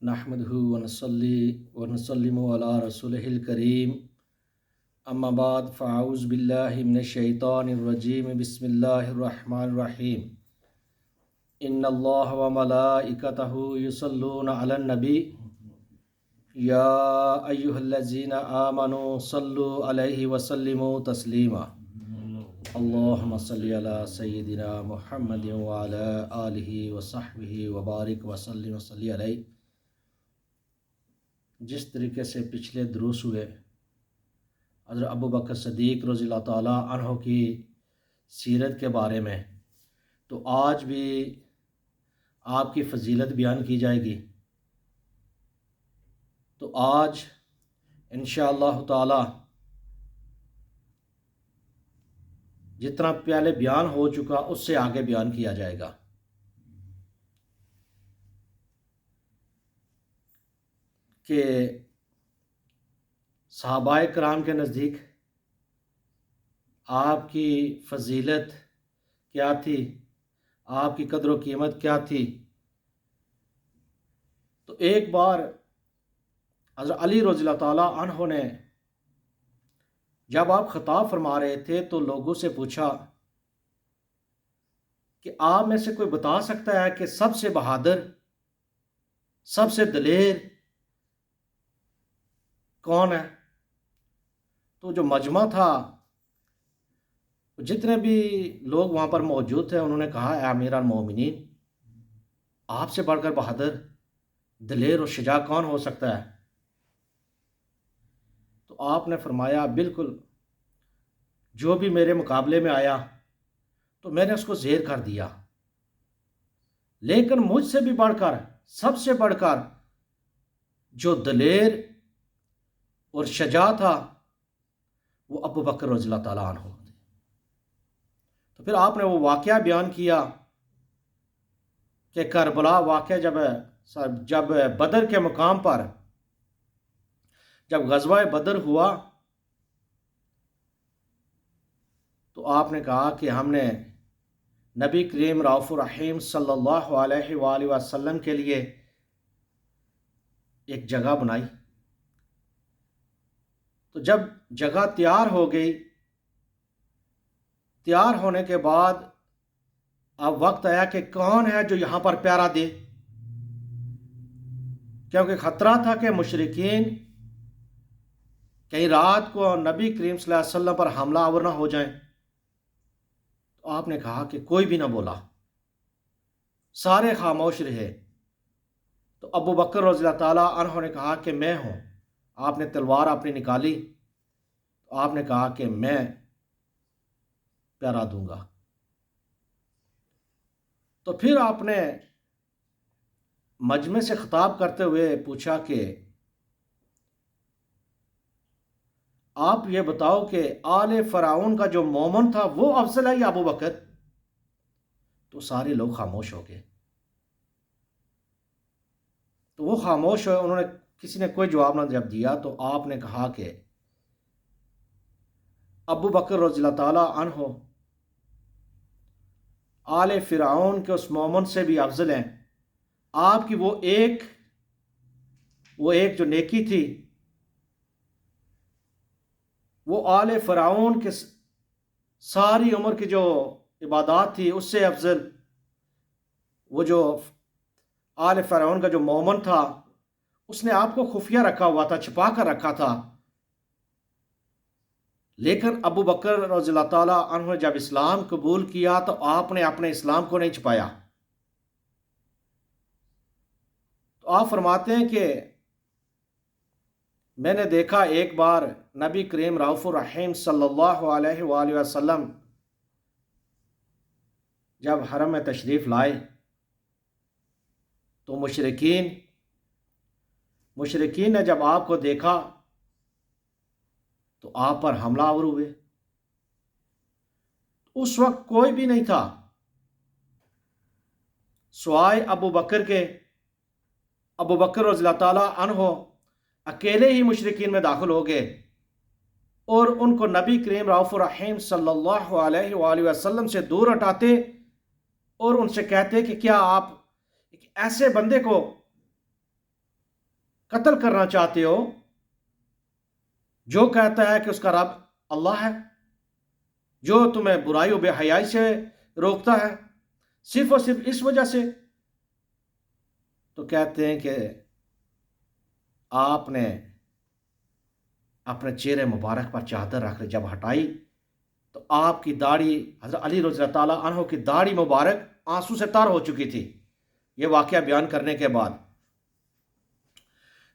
نحمدہ ونصلی ونسلم علی رسولہ الکریم اما بعد فاعوذ باللہ من الشیطان الرجیم بسم اللہ الرحمن الرحیم ان اللہ وملائکتہ یصلون علی النبی یا ایہا الذین آمنوا صلوا علیہ وسلموا تسلیما اللہم صلی علی سیدنا محمد وعلی آلہ وصحبہ وبارک وسلم وصلی علیہ۔ جس طریقے سے پچھلے دروس ہوئے حضرت ابو بکر صدیق رضی اللہ تعالیٰ عنہ کی سیرت کے بارے میں، تو آج بھی آپ کی فضیلت بیان کی جائے گی۔ تو آج انشاءاللہ تعالی جتنا پہلے بیان ہو چکا اس سے آگے بیان کیا جائے گا۔ کہ صحابہ کرام کے نزدیک آپ کی فضیلت کیا تھی، آپ کی قدر و قیمت کیا تھی۔ تو ایک بار حضرت علی رضی اللہ تعالیٰ عنہ نے جب آپ خطاب فرما رہے تھے تو لوگوں سے پوچھا کہ آپ میں سے کوئی بتا سکتا ہے کہ سب سے بہادر، سب سے دلیر کون ہے؟ تو جو مجمع تھا، جتنے بھی لوگ وہاں پر موجود تھے، انہوں نے کہا اے امیر المومنین، آپ سے بڑھ کر بہادر، دلیر اور شجاع کون ہو سکتا ہے؟ تو آپ نے فرمایا بالکل، جو بھی میرے مقابلے میں آیا تو میں نے اس کو زیر کر دیا، لیکن مجھ سے بھی بڑھ کر، سب سے بڑھ کر جو دلیر اور شجاع تھا وہ ابو بکر رضی اللہ تعالیٰ عنہ تھے۔ تو پھر آپ نے وہ واقعہ بیان کیا کہ کربلا واقعہ جب بدر کے مقام پر جب غزوہ بدر ہوا تو آپ نے کہا کہ ہم نے نبی کریم رؤوف الرحیم صلی اللہ علیہ وآلہ وسلم کے لیے ایک جگہ بنائی۔ تو جب جگہ تیار ہو گئی، تیار ہونے کے بعد اب وقت آیا کہ کون ہے جو یہاں پر پہرا دے، کیونکہ خطرہ تھا کہ مشرکین کہیں رات کو نبی کریم صلی اللہ علیہ وسلم پر حملہ آور نہ ہو جائیں۔ تو آپ نے کہا کہ کوئی بھی نہ بولا، سارے خاموش رہے۔ تو ابو بکر رضی اللہ تعالیٰ عنہ نے کہا کہ میں ہوں۔ آپ نے تلوار اپنی نکالی، تو آپ نے کہا کہ میں پہرا دوں گا۔ تو پھر آپ نے مجمع سے خطاب کرتے ہوئے پوچھا کہ آپ یہ بتاؤ کہ آل فرعون کا جو مومن تھا وہ افضل ہے یا ابو بکر؟ تو سارے لوگ خاموش ہو گئے۔ تو وہ خاموش ہوئے، انہوں نے کسی نے کوئی جواب نہ جب دیا تو آپ نے کہا کہ ابو بکر رضی اللہ تعالیٰ عنہ آل فرعون کے اس مومن سے بھی افضل ہیں۔ آپ کی وہ ایک جو نیکی تھی وہ آل فرعون کے ساری عمر کی جو عبادات تھی اس سے افضل۔ وہ جو آل فرعون کا جو مومن تھا اس نے آپ کو خفیہ رکھا ہوا تھا، چھپا کر رکھا تھا، لیکن ابو بکر رضی اللہ تعالیٰ عنہ نے جب اسلام قبول کیا تو آپ نے اپنے اسلام کو نہیں چھپایا۔ تو آپ فرماتے ہیں کہ میں نے دیکھا ایک بار نبی کریم رؤوف الرحیم صلی اللہ علیہ وآلہ وسلم جب حرم میں تشریف لائے تو مشرکین نے جب آپ کو دیکھا تو آپ پر حملہ آور ہوئے۔ اس وقت کوئی بھی نہیں تھا سوائے ابو بکر کے۔ ابو بکر رضی اللہ تعالیٰ عنہ اکیلے ہی مشرکین میں داخل ہو گئے اور ان کو نبی کریم رؤوف الرحیم صلی اللہ علیہ وآلہ وسلم سے دور ہٹاتے اور ان سے کہتے کہ کیا آپ ایک ایسے بندے کو قتل کرنا چاہتے ہو، جو کہتا ہے کہ اس کا رب اللہ ہے، جو تمہیں برائی و بے حیائی سے روکتا ہے صرف اور صرف اس وجہ سے، تو کہتے ہیں کہ آپ نے اپنے چہرے مبارک پر چادر رکھ لی، جب ہٹائی تو آپ کی داڑھی، حضرت علی رضی اللہ تعالیٰ عنہ کی داڑھی مبارک آنسو سے تر ہو چکی تھی یہ واقعہ بیان کرنے کے بعد۔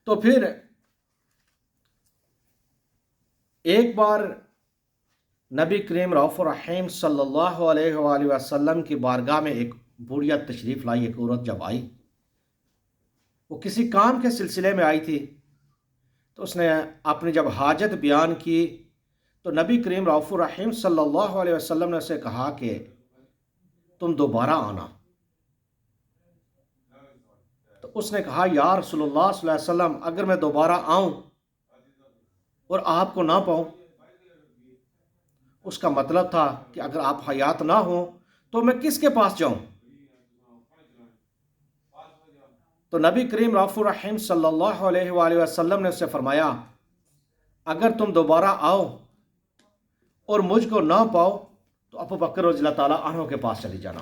تو پھر ایک بار نبی کریم رؤوف الرحیم صلی اللہ علیہ وآلہ وسلم کی بارگاہ میں ایک بوڑھیا تشریف لائی، ایک عورت جب آئی، وہ کسی کام کے سلسلے میں آئی تھی، تو اس نے اپنی جب حاجت بیان کی تو نبی کریم رؤوف الرحیم صلی اللہ علیہ وسلم نے اسے کہا کہ تم دوبارہ آنا۔ تو اس نے کہا یا رسول اللہ صلی اللہ علیہ وسلم، اگر میں دوبارہ آؤں اور آپ کو نہ پاؤں، اس کا مطلب تھا کہ اگر آپ حیات نہ ہوں تو میں کس کے پاس جاؤں؟ تو نبی کریم رؤوف الرحیم صلی اللہ علیہ وآلہ وسلم نے اس سے فرمایا اگر تم دوبارہ آؤ اور مجھ کو نہ پاؤ تو ابو بکر رضی اللہ تعالیٰ عنہ کے پاس چلی جانا۔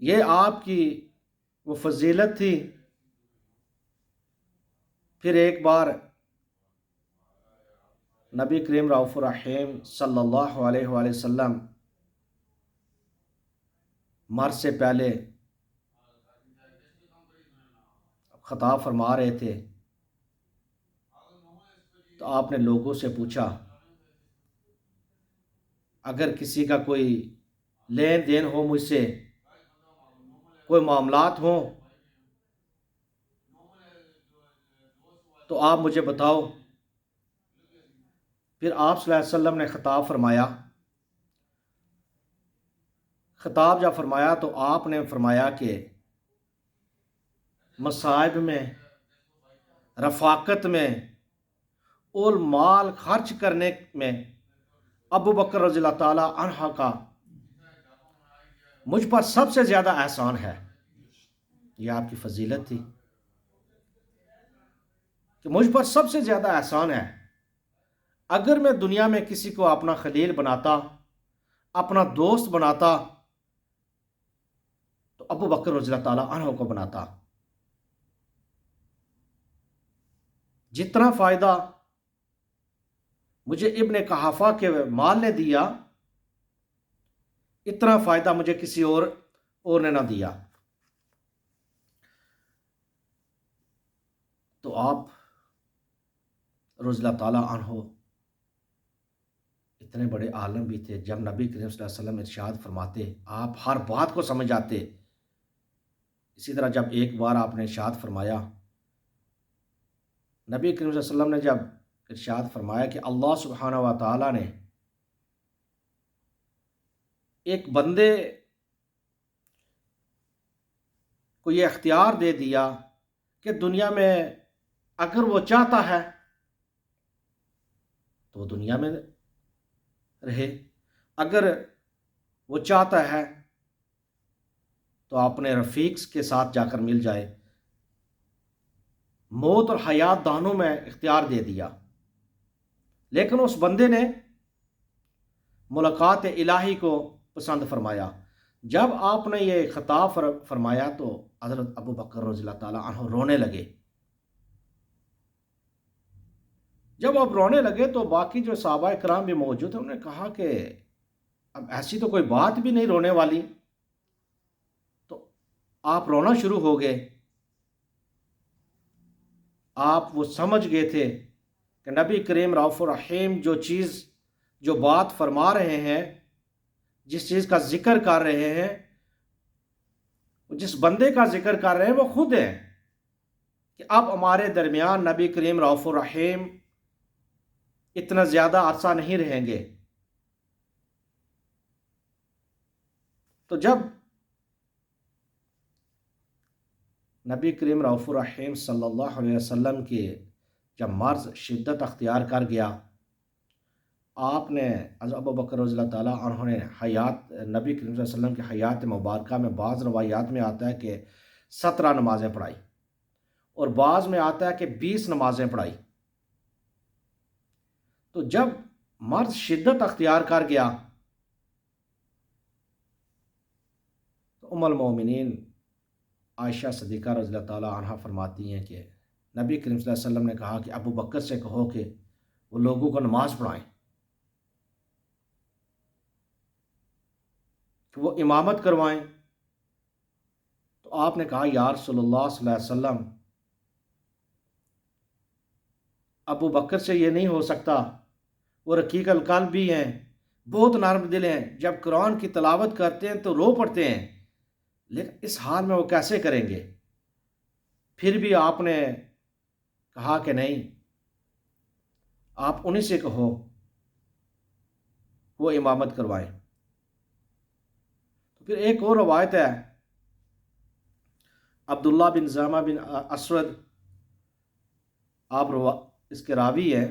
یہ آپ کی وہ فضیلت تھی۔ پھر ایک بار نبی کریم رؤوف الرحیم صلی اللہ علیہ وآلہ وسلم مرض سے پہلے خطاب فرما رہے تھے، تو آپ نے لوگوں سے پوچھا اگر کسی کا کوئی لین دین ہو مجھ سے، کوئی معاملات ہوں تو آپ مجھے بتاؤ۔ پھر آپ صلی اللہ علیہ وسلم نے خطاب فرمایا، خطاب جب فرمایا تو آپ نے فرمایا کہ مصائب میں، رفاقت میں اور مال خرچ کرنے میں ابو بکر رضی اللہ تعالیٰ عنہ کا مجھ پر سب سے زیادہ احسان ہے۔ یہ آپ کی فضیلت تھی کہ مجھ پر سب سے زیادہ احسان ہے۔ اگر میں دنیا میں کسی کو اپنا خلیل بناتا، اپنا دوست بناتا، تو ابو بکر رضی اللہ تعالیٰ عنہ کو بناتا۔ جتنا فائدہ مجھے ابن قحافہ کے مال نے دیا، اتنا فائدہ مجھے کسی اور نے نہ دیا۔ تو آپ رضی اللہ تعالیٰ عنہ اتنے بڑے عالم بھی تھے، جب نبی کریم صلی اللہ علیہ وسلم ارشاد فرماتے آپ ہر بات کو سمجھ آتے۔ اسی طرح جب ایک بار آپ نے ارشاد فرمایا، نبی کریم صلی اللہ علیہ وسلم نے جب ارشاد فرمایا کہ اللہ سبحانہ و تعالیٰ نے ایک بندے کو یہ اختیار دے دیا کہ دنیا میں اگر وہ چاہتا ہے تو وہ دنیا میں رہے، اگر وہ چاہتا ہے تو اپنے رفیق کے ساتھ جا کر مل جائے، موت اور حیات دونوں میں اختیار دے دیا۔ لیکن اس بندے نے ملاقات الہی کو پسند فرمایا۔ جب آپ نے یہ خطاب فرمایا تو حضرت ابو بکر رضی اللہ تعالیٰ عنہ رونے لگے۔ جب آپ رونے لگے تو باقی جو صحابہ کرام بھی موجود ہیں انہوں نے کہا کہ اب ایسی تو کوئی بات بھی نہیں رونے والی، تو آپ رونا شروع ہو گئے۔ آپ وہ سمجھ گئے تھے کہ نبی کریم رؤوف الرحیم جو بات فرما رہے ہیں، جس چیز کا ذکر کر رہے ہیں، جس بندے کا ذکر کر رہے ہیں وہ خود ہیں کہ اب ہمارے درمیان نبی کریم رؤوف الرحیم اتنا زیادہ عرصہ نہیں رہیں گے۔ تو جب نبی کریم رؤوف الرحیم صلی اللہ علیہ وسلم کے جب مرض شدت اختیار کر گیا، آپ نے حضرت ابو بکر رضی اللہ تعالیٰ عنہ نے حیات نبی کریم صلی اللہ علیہ وسلم کی حیات مبارکہ میں بعض روایات میں آتا ہے کہ 17 نمازیں پڑھائی، اور بعض میں آتا ہے کہ 20 نمازیں پڑھائی۔ تو جب مرد شدت اختیار کر گیا تو ام المومنین عائشہ صدیقہ رضی اللہ تعالیٰ عنہ فرماتی ہیں کہ نبی کریم صلی اللہ علیہ وسلم نے کہا کہ ابو بکر سے کہو کہ وہ لوگوں کو نماز پڑھائیں، کہ وہ امامت کروائیں۔ تو آپ نے کہا یا رسول اللہ صلی اللہ علیہ وسلم، ابو بکر سے یہ نہیں ہو سکتا، وہ رقیق القلب بھی ہیں، بہت نرم دل ہیں، جب قرآن کی تلاوت کرتے ہیں تو رو پڑتے ہیں، لیکن اس حال میں وہ کیسے کریں گے؟ پھر بھی آپ نے کہا کہ نہیں، آپ انہی سے کہو وہ امامت کروائیں۔ تو پھر ایک اور روایت ہے، عبداللہ بن زامہ بن اسود، آپ اس کے راوی ہیں،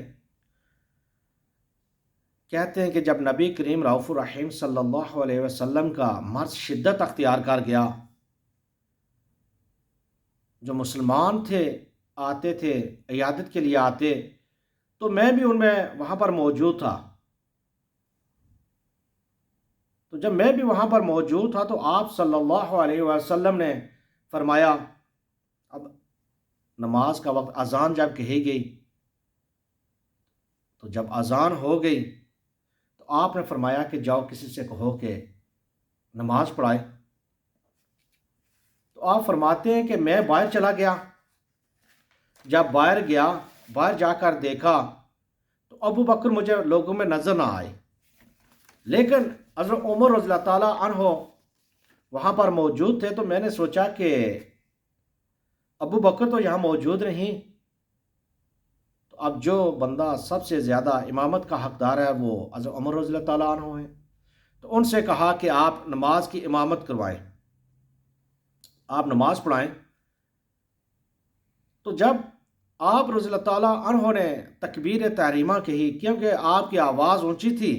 کہتے ہیں کہ جب نبی کریم رؤوف الرحیم صلی اللہ علیہ وسلم کا مرض شدت اختیار کر گیا، جو مسلمان تھے آتے تھے عیادت کے لیے آتے، تو میں بھی ان میں وہاں پر موجود تھا۔ تو جب میں بھی وہاں پر موجود تھا تو آپ صلی اللہ علیہ وسلم نے فرمایا، اب نماز کا وقت، اذان جب کہی گئی، تو جب اذان ہو گئی تو آپ نے فرمایا کہ جاؤ کسی سے کہو کہ نماز پڑھائے۔ تو آپ فرماتے ہیں کہ میں باہر چلا گیا، جب باہر گیا، باہر جا کر دیکھا تو ابو بکر مجھے لوگوں میں نظر نہ آئے، لیکن حضرت عمر رضی اللہ تعالیٰ عنہ وہاں پر موجود تھے۔ تو میں نے سوچا کہ ابو بکر تو یہاں موجود نہیں، تو اب جو بندہ سب سے زیادہ امامت کا حقدار ہے وہ حضرت عمر رضی اللہ تعالیٰ عنہ ہیں۔ تو ان سے کہا کہ آپ نماز کی امامت کروائیں، آپ نماز پڑھائیں۔ تو جب آپ رضی اللہ تعالیٰ عنہ نے تکبیر تحریمہ کہی، کیونکہ آپ کی آواز اونچی تھی،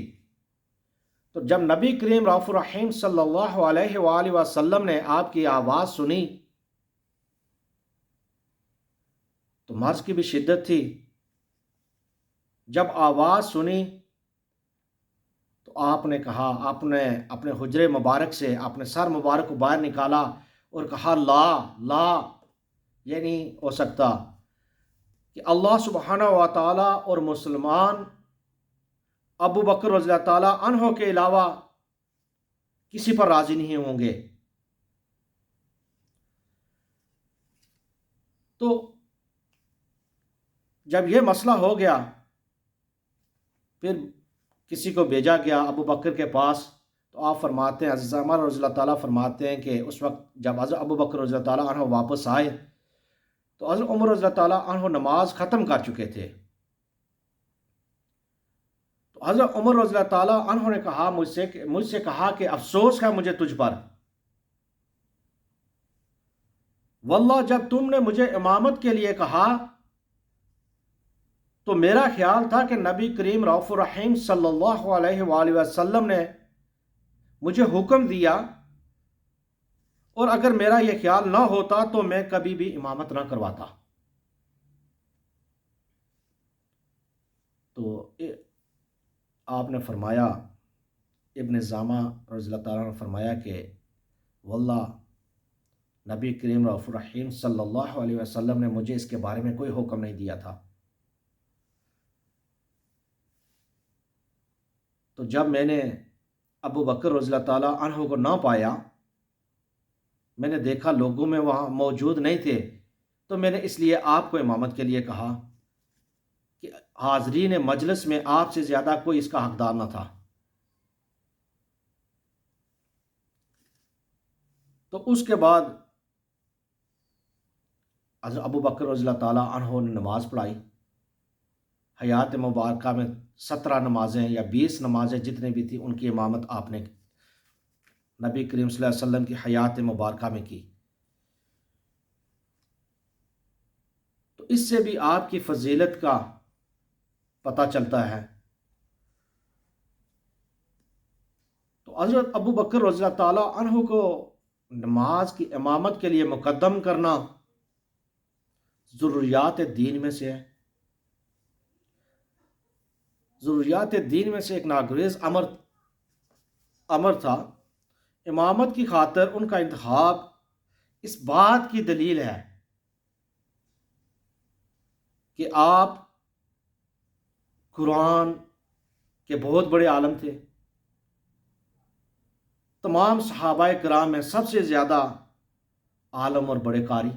تو جب نبی کریم رؤوف الرحیم صلی اللہ علیہ وآلہ وسلم نے آپ کی آواز سنی تو مرض کی بھی شدت تھی، جب آواز سنی تو آپ نے کہا، آپ نے اپنے حجرے مبارک سے اپنے سر مبارک کو باہر نکالا اور کہا لا لا، یہ نہیں ہو سکتا کہ اللہ سبحانہ و تعالیٰ اور مسلمان ابو بکر رضی اللہ تعالیٰ عنہ کے علاوہ کسی پر راضی نہیں ہوں گے۔ تو جب یہ مسئلہ ہو گیا، پھر کسی کو بھیجا گیا ابو بکر کے پاس، تو آپ فرماتے ہیں، حضرت عمر رضی اللہ تعالیٰ فرماتے ہیں کہ اس وقت جب حضرت ابو بکر رضی اللہ تعالیٰ عنہ واپس آئے تو حضرت عمر رضی اللہ تعالیٰ عنہ نماز ختم کر چکے تھے۔ تو حضرت عمر رضی اللہ تعالیٰ عنہ نے کہا مجھ سے کہا کہ افسوس ہے مجھے تجھ پر، واللہ جب تم نے مجھے امامت کے لیے کہا تو میرا خیال تھا کہ نبی کریم رؤوف الرحیم صلی اللہ علیہ وآلہ وسلم نے مجھے حکم دیا، اور اگر میرا یہ خیال نہ ہوتا تو میں کبھی بھی امامت نہ کرواتا۔ تو آپ نے فرمایا، ابن زامہ رضی اللہ تعالیٰ نے فرمایا کہ واللہ نبی کریم رؤوف الرحیم صلی اللہ علیہ وسلم نے مجھے اس کے بارے میں کوئی حکم نہیں دیا تھا۔ تو جب میں نے ابو بکر رضی اللہ تعالیٰ عنہ کو نہ پایا، میں نے دیکھا لوگوں میں وہاں موجود نہیں تھے، تو میں نے اس لیے آپ کو امامت کے لیے کہا کہ حاضرین مجلس میں آپ سے زیادہ کوئی اس کا حقدار نہ تھا۔ تو اس کے بعد حضرت ابو بکر رضی اللہ تعالیٰ عنہ نے نماز پڑھائی، حیات مبارکہ میں 17 نمازیں یا 20 نمازیں جتنے بھی تھیں ان کی امامت آپ نے نبی کریم صلی اللہ علیہ وسلم کی حیات مبارکہ میں کی۔ تو اس سے بھی آپ کی فضیلت کا پتہ چلتا ہے۔ حضرت ابو بکر رضی اللہ تعالیٰ عنہ کو نماز کی امامت کے لیے مقدم کرنا ضروریات دین میں سے ہے، ضروریات دین میں سے ایک ناگزیر امر تھا۔ امامت کی خاطر ان کا انتخاب اس بات کی دلیل ہے کہ آپ قرآن کے بہت بڑے عالم تھے، تمام صحابہ کرام میں سب سے زیادہ عالم اور بڑے قاری۔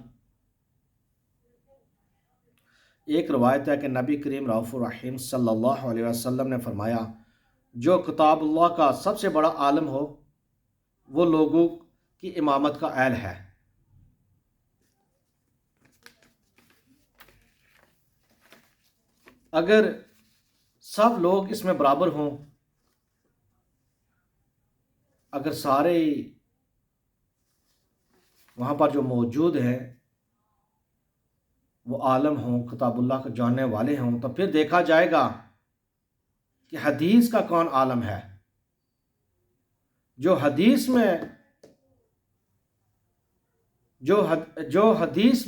ایک روایت ہے کہ نبی کریم رؤوف الرحیم صلی اللہ علیہ وسلم نے فرمایا، جو کتاب اللہ کا سب سے بڑا عالم ہو وہ لوگوں کی امامت کا اہل ہے۔ اگر سب لوگ اس میں برابر ہوں، اگر سارے وہاں پر جو موجود ہیں وہ عالم ہوں، کتاب اللہ کو جاننے والے ہوں، تو پھر دیکھا جائے گا کہ حدیث کا کون عالم ہے۔ جو حدیث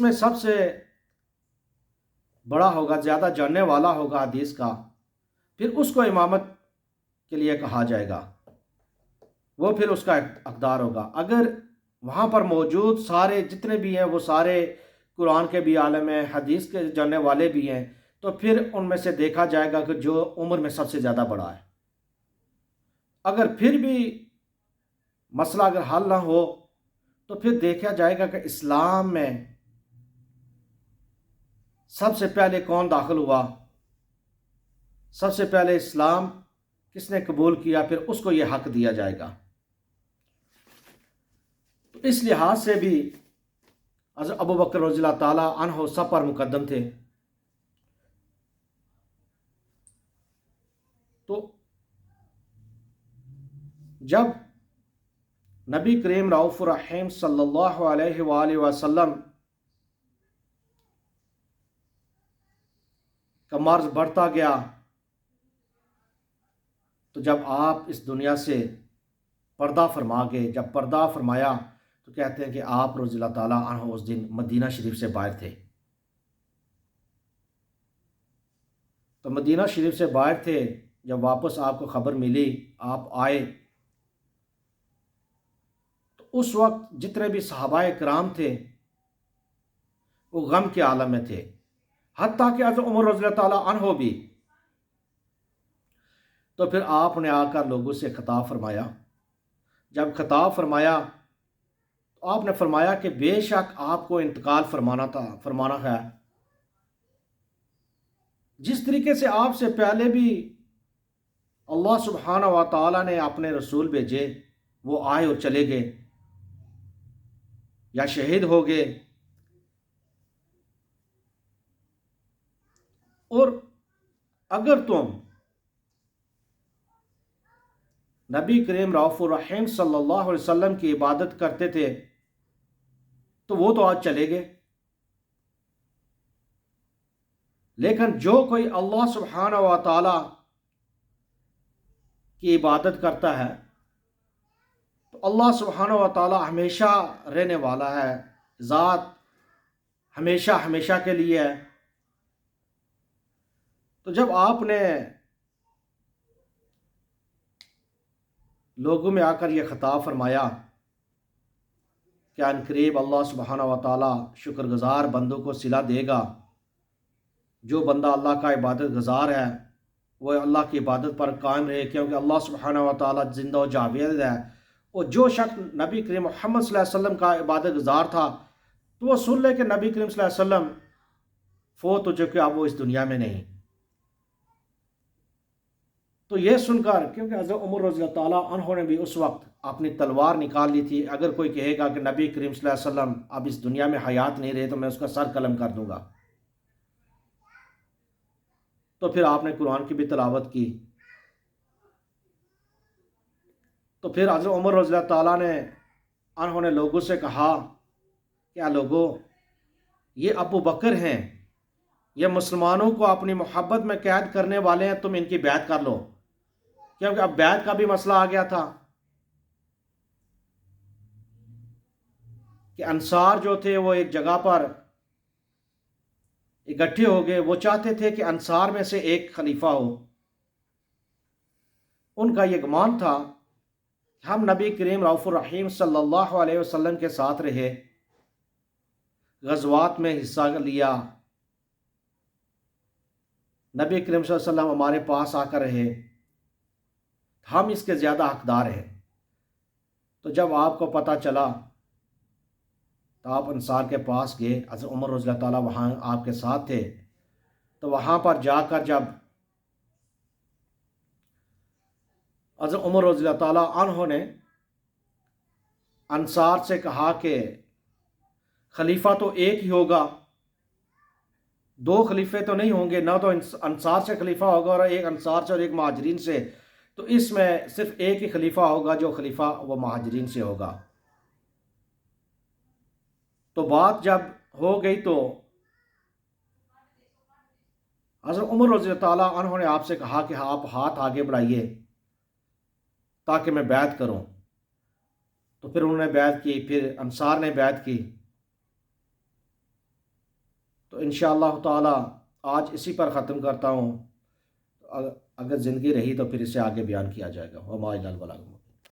میں سب سے بڑا ہوگا، زیادہ جاننے والا ہوگا حدیث کا، پھر اس کو امامت کے لیے کہا جائے گا، وہ پھر اس کا حقدار ہوگا۔ اگر وہاں پر موجود سارے جتنے بھی ہیں وہ سارے قرآن کے بھی عالم ہیں، حدیث کے جاننے والے بھی ہیں، تو پھر ان میں سے دیکھا جائے گا کہ جو عمر میں سب سے زیادہ بڑا ہے۔ اگر پھر بھی مسئلہ اگر حل نہ ہو تو پھر دیکھا جائے گا کہ اسلام میں سب سے پہلے کون داخل ہوا، سب سے پہلے اسلام کس نے قبول کیا، پھر اس کو یہ حق دیا جائے گا۔ تو اس لحاظ سے بھی حضرت ابو بکر رضی اللہ تعالیٰ عنہ سب پر مقدم تھے۔ تو جب نبی کریم رؤوف الرحیم صلی اللہ علیہ وآلہ وسلم کا مرض بڑھتا گیا، تو جب آپ اس دنیا سے پردہ فرما گئے، جب پردہ فرمایا تو کہتے ہیں کہ آپ رضی اللہ تعالیٰ عنہ اس دن مدینہ شریف سے باہر تھے۔ تو مدینہ شریف سے باہر تھے، جب واپس آپ کو خبر ملی، آپ آئے، تو اس وقت جتنے بھی صحابہ کرام تھے وہ غم کے عالم میں تھے، حتیٰ کہ حضرت عمر رضی اللہ تعالیٰ عنہ بھی۔ تو پھر آپ نے آ کر لوگوں سے خطاب فرمایا۔ جب خطاب فرمایا تو آپ نے فرمایا کہ بے شک آپ کو انتقال فرمانا ہے، جس طریقے سے آپ سے پہلے بھی اللہ سبحانہ و تعالیٰ نے اپنے رسول بھیجے، وہ آئے اور چلے گئے یا شہید ہو گئے، اور اگر تم نبی کریم رؤوف الرحیم صلی اللہ علیہ وسلم کی عبادت کرتے تھے تو وہ تو آج چلے گئے، لیکن جو کوئی اللہ سبحانہ و تعالی کی عبادت کرتا ہے تو اللہ سبحانہ و تعالی ہمیشہ رہنے والا ہے، ذات ہمیشہ ہمیشہ کے لیے ہے۔ تو جب آپ نے لوگوں میں آ کر یہ خطاب فرمایا کہ ان قریب اللہ سبحانہ و تعالی شکر گزار بندوں کو صلہ دے گا، جو بندہ اللہ کا عبادت گزار ہے وہ اللہ کی عبادت پر قائم رہے، کیونکہ اللہ سبحانہ و تعالی زندہ و جاوید ہے۔ اور جو شخص نبی کریم محمد صلی اللہ علیہ وسلم کا عبادت گزار تھا تو وہ سن لے کہ نبی کریم صلی اللہ علیہ وسلم فوت ہو چکے، اب وہ اس دنیا میں نہیں۔ تو یہ سن کر، کیونکہ حضرت عمر رضی اللہ تعالیٰ عنہ نے بھی اس وقت اپنی تلوار نکال لی تھی، اگر کوئی کہے گا کہ نبی کریم صلی اللہ علیہ وسلم اب اس دنیا میں حیات نہیں رہے تو میں اس کا سر قلم کر دوں گا۔ تو پھر آپ نے قرآن کی بھی تلاوت کی۔ تو پھر حضرت عمر رضی اللہ تعالیٰ عنہ نے لوگوں سے کہا، کیا لوگوں، یہ ابو بکر ہیں، یہ مسلمانوں کو اپنی محبت میں قید کرنے والے ہیں، تم ان کی بیعت کر لو، کیونکہ اب بیعت کا بھی مسئلہ آ گیا تھا۔ کہ انصار جو تھے وہ ایک جگہ پر اکٹھے ہو گئے، وہ چاہتے تھے کہ انصار میں سے ایک خلیفہ ہو۔ ان کا یہ گمان تھا کہ ہم نبی کریم رؤوف الرحیم صلی اللہ علیہ وسلم کے ساتھ رہے، غزوات میں حصہ لیا، نبی کریم صلی اللہ علیہ وسلم ہمارے پاس آ کر رہے، ہم اس کے زیادہ حقدار ہیں۔ تو جب آپ کو پتہ چلا تو آپ انصار کے پاس گئے، حضرت عمر رضی اللہ تعالیٰ وہاں آپ کے ساتھ تھے، تو وہاں پر جا کر جب حضرت عمر رضی اللہ تعالیٰ عنہ نے انصار سے کہا کہ خلیفہ تو ایک ہی ہوگا، دو خلیفے تو نہیں ہوں گے، نہ تو انصار سے خلیفہ ہوگا اور ایک انصار سے اور ایک مہاجرین سے، تو اس میں صرف ایک ہی خلیفہ ہوگا جو خلیفہ وہ مہاجرین سے ہوگا۔ تو بات جب ہو گئی تو حضرت عمر رضی اللہ تعالیٰ عنہ نے آپ سے کہا کہ آپ ہاتھ آگے بڑھائیے تاکہ میں بیعت کروں۔ تو پھر انہوں نے بیعت کی، پھر انصار نے بیعت کی۔ تو انشاءاللہ تعالی آج اسی پر ختم کرتا ہوں، اگر زندگی رہی تو پھر اسے آگے بیان کیا جائے گا۔ وما الا البلاغ۔